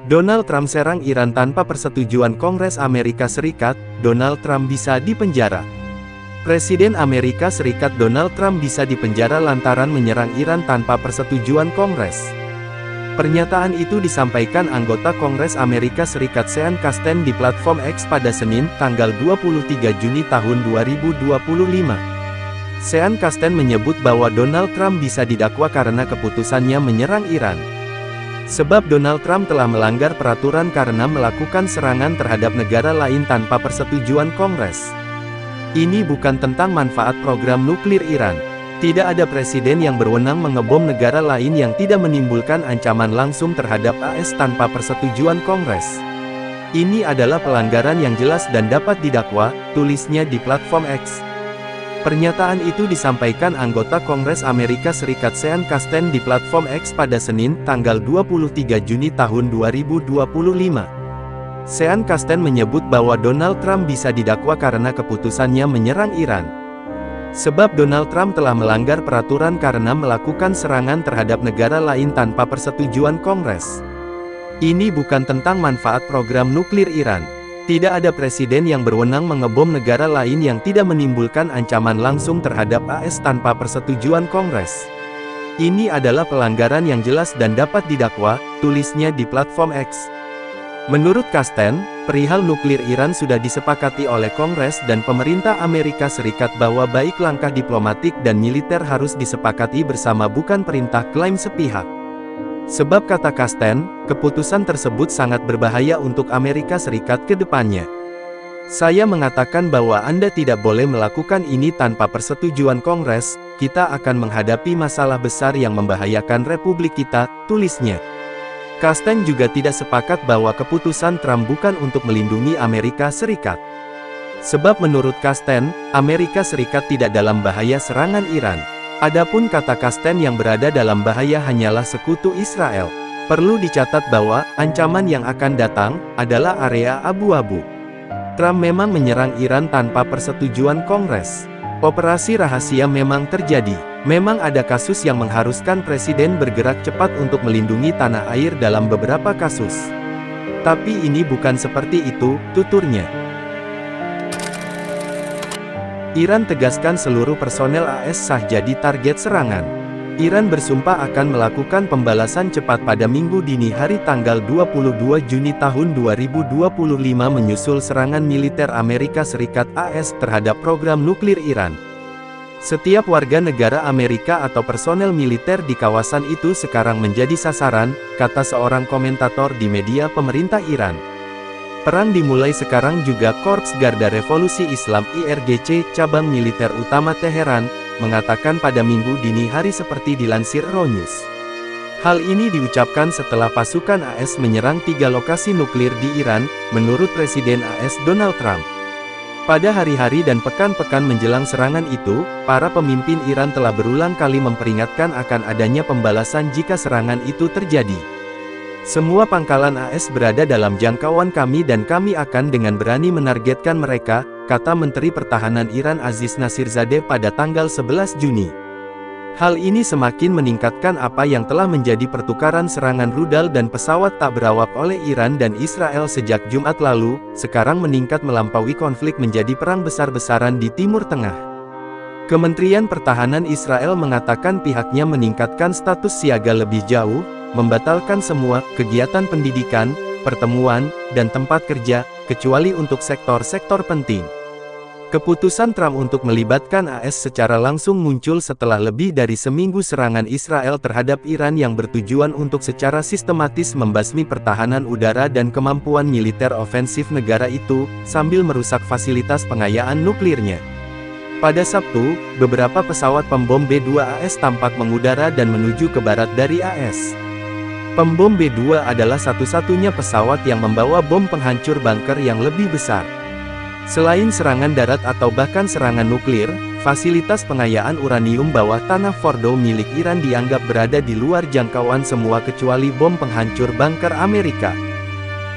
Donald Trump serang Iran tanpa persetujuan Kongres Amerika Serikat, Donald Trump bisa dipenjara. Presiden Amerika Serikat Donald Trump bisa dipenjara lantaran menyerang Iran tanpa persetujuan Kongres. Pernyataan itu disampaikan anggota Kongres Amerika Serikat Sean Casten di platform X pada Senin, tanggal 23 Juni tahun 2025. Sean Casten menyebut bahwa Donald Trump bisa didakwa karena keputusannya menyerang Iran. Sebab Donald Trump telah melanggar peraturan karena melakukan serangan terhadap negara lain tanpa persetujuan Kongres. Ini bukan tentang manfaat program nuklir Iran. Tidak ada presiden yang berwenang mengebom negara lain yang tidak menimbulkan ancaman langsung terhadap AS tanpa persetujuan Kongres. Ini adalah pelanggaran yang jelas dan dapat didakwa, tulisnya di platform X. Pernyataan itu disampaikan anggota Kongres Amerika Serikat Sean Casten di platform X pada Senin, tanggal 23 Juni tahun 2025. Sean Casten menyebut bahwa Donald Trump bisa didakwa karena keputusannya menyerang Iran. Sebab Donald Trump telah melanggar peraturan karena melakukan serangan terhadap negara lain tanpa persetujuan Kongres. Ini bukan tentang manfaat program nuklir Iran. Tidak ada presiden yang berwenang mengebom negara lain yang tidak menimbulkan ancaman langsung terhadap AS tanpa persetujuan Kongres. Ini adalah pelanggaran yang jelas dan dapat didakwa, tulisnya di platform X. Menurut Casten, perihal nuklir Iran sudah disepakati oleh Kongres dan pemerintah Amerika Serikat bahwa baik langkah diplomatik dan militer harus disepakati bersama bukan perintah klaim sepihak. Sebab kata Casten, keputusan tersebut sangat berbahaya untuk Amerika Serikat ke depannya. Saya mengatakan bahwa Anda tidak boleh melakukan ini tanpa persetujuan Kongres, kita akan menghadapi masalah besar yang membahayakan republik kita, tulisnya. Casten juga tidak sepakat bahwa keputusan Trump bukan untuk melindungi Amerika Serikat. Sebab menurut Casten, Amerika Serikat tidak dalam bahaya serangan Iran. Adapun kata Casten yang berada dalam bahaya hanyalah sekutu Israel. Perlu dicatat bahwa, ancaman yang akan datang, adalah area abu-abu. Trump memang menyerang Iran tanpa persetujuan Kongres. Operasi rahasia memang terjadi. Memang ada kasus yang mengharuskan presiden bergerak cepat untuk melindungi tanah air dalam beberapa kasus. Tapi ini bukan seperti itu, tuturnya. Iran tegaskan seluruh personel AS sah jadi target serangan. Iran bersumpah akan melakukan pembalasan cepat pada Minggu dini hari tanggal 22 Juni tahun 2025 menyusul serangan militer Amerika Serikat AS terhadap program nuklir Iran. Setiap warga negara Amerika atau personel militer di kawasan itu sekarang menjadi sasaran, kata seorang komentator di media pemerintah Iran. Perang dimulai sekarang juga. Korps Garda Revolusi Islam IRGC, cabang militer utama Teheran, mengatakan pada Minggu dini hari seperti dilansir Euronews. Hal ini diucapkan setelah pasukan AS menyerang 3 lokasi nuklir di Iran, menurut Presiden AS Donald Trump. Pada hari-hari dan pekan-pekan menjelang serangan itu, para pemimpin Iran telah berulang kali memperingatkan akan adanya pembalasan jika serangan itu terjadi. Semua pangkalan AS berada dalam jangkauan kami dan kami akan dengan berani menargetkan mereka, kata Menteri Pertahanan Iran Aziz Nasirzadeh pada tanggal 11 Juni. Hal ini semakin meningkatkan apa yang telah menjadi pertukaran serangan rudal dan pesawat tak berawak oleh Iran dan Israel sejak Jumat lalu, sekarang meningkat melampaui konflik menjadi perang besar-besaran di Timur Tengah. Kementerian Pertahanan Israel mengatakan pihaknya meningkatkan status siaga lebih jauh, membatalkan semua kegiatan pendidikan, pertemuan, dan tempat kerja, kecuali untuk sektor-sektor penting. Keputusan Trump untuk melibatkan AS secara langsung muncul setelah lebih dari seminggu serangan Israel terhadap Iran yang bertujuan untuk secara sistematis membasmi pertahanan udara dan kemampuan militer ofensif negara itu, sambil merusak fasilitas pengayaan nuklirnya. Pada Sabtu, beberapa pesawat pembom B-2 AS tampak mengudara dan menuju ke barat dari AS. Pembom B-2 adalah satu-satunya pesawat yang membawa bom penghancur bunker yang lebih besar. Selain serangan darat atau bahkan serangan nuklir, fasilitas pengayaan uranium bawah tanah Fordow milik Iran dianggap berada di luar jangkauan semua kecuali bom penghancur bunker Amerika.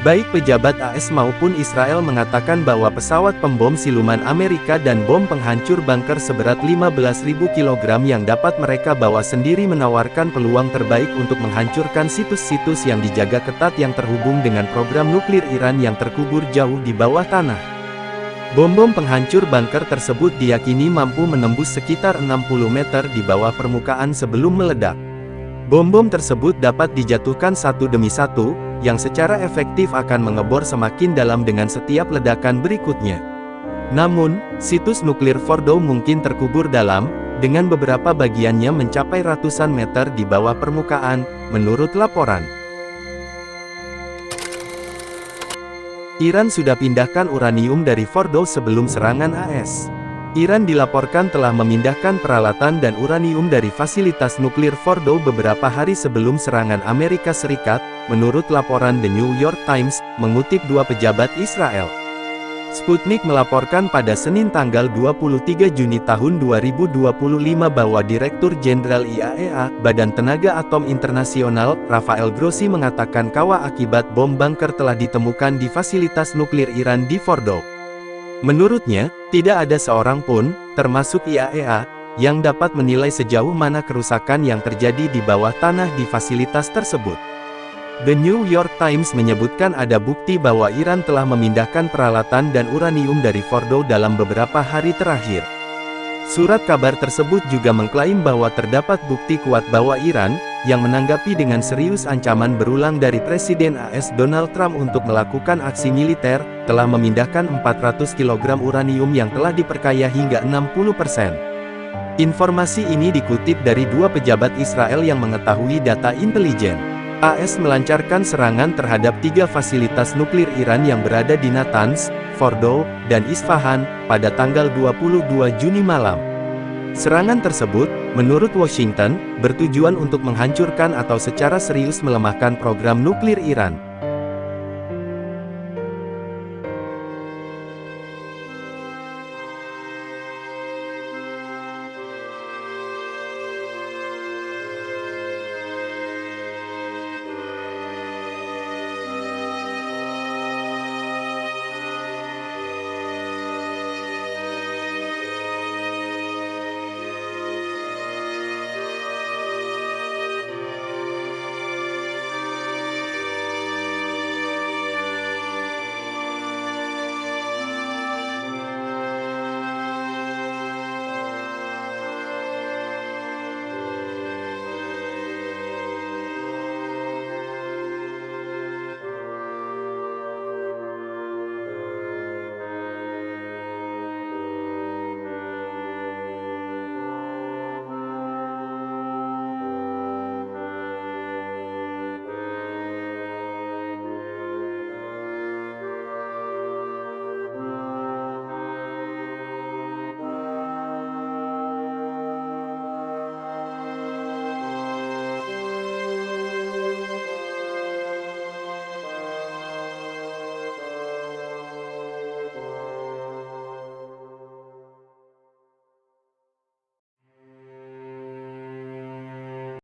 Baik pejabat AS maupun Israel mengatakan bahwa pesawat pembom siluman Amerika dan bom penghancur bunker seberat 15.000 kg yang dapat mereka bawa sendiri menawarkan peluang terbaik untuk menghancurkan situs-situs yang dijaga ketat yang terhubung dengan program nuklir Iran yang terkubur jauh di bawah tanah. Bom-bom penghancur bunker tersebut diyakini mampu menembus sekitar 60 meter di bawah permukaan sebelum meledak. Bom-bom tersebut dapat dijatuhkan satu demi satu, yang secara efektif akan mengebor semakin dalam dengan setiap ledakan berikutnya. Namun, situs nuklir Fordow mungkin terkubur dalam, dengan beberapa bagiannya mencapai ratusan meter di bawah permukaan, menurut laporan. Iran sudah pindahkan uranium dari Fordow sebelum serangan AS. Iran dilaporkan telah memindahkan peralatan dan uranium dari fasilitas nuklir Fordow beberapa hari sebelum serangan Amerika Serikat, menurut laporan The New York Times, mengutip dua pejabat Israel. Sputnik melaporkan pada Senin tanggal 23 Juni tahun 2025 bahwa Direktur Jenderal IAEA, Badan Tenaga Atom Internasional, Rafael Grossi mengatakan kawah akibat bom bunker telah ditemukan di fasilitas nuklir Iran di Fordow. Menurutnya, tidak ada seorang pun, termasuk IAEA, yang dapat menilai sejauh mana kerusakan yang terjadi di bawah tanah di fasilitas tersebut. The New York Times menyebutkan ada bukti bahwa Iran telah memindahkan peralatan dan uranium dari Fordow dalam beberapa hari terakhir. Surat kabar tersebut juga mengklaim bahwa terdapat bukti kuat bahwa Iran, yang menanggapi dengan serius ancaman berulang dari Presiden AS Donald Trump untuk melakukan aksi militer, telah memindahkan 400 kg uranium yang telah diperkaya hingga 60%. Informasi ini dikutip dari dua pejabat Israel yang mengetahui data intelijen. AS melancarkan serangan terhadap 3 fasilitas nuklir Iran yang berada di Natanz, Fordow, dan Isfahan, pada tanggal 22 Juni malam. Serangan tersebut, menurut Washington, bertujuan untuk menghancurkan atau secara serius melemahkan program nuklir Iran.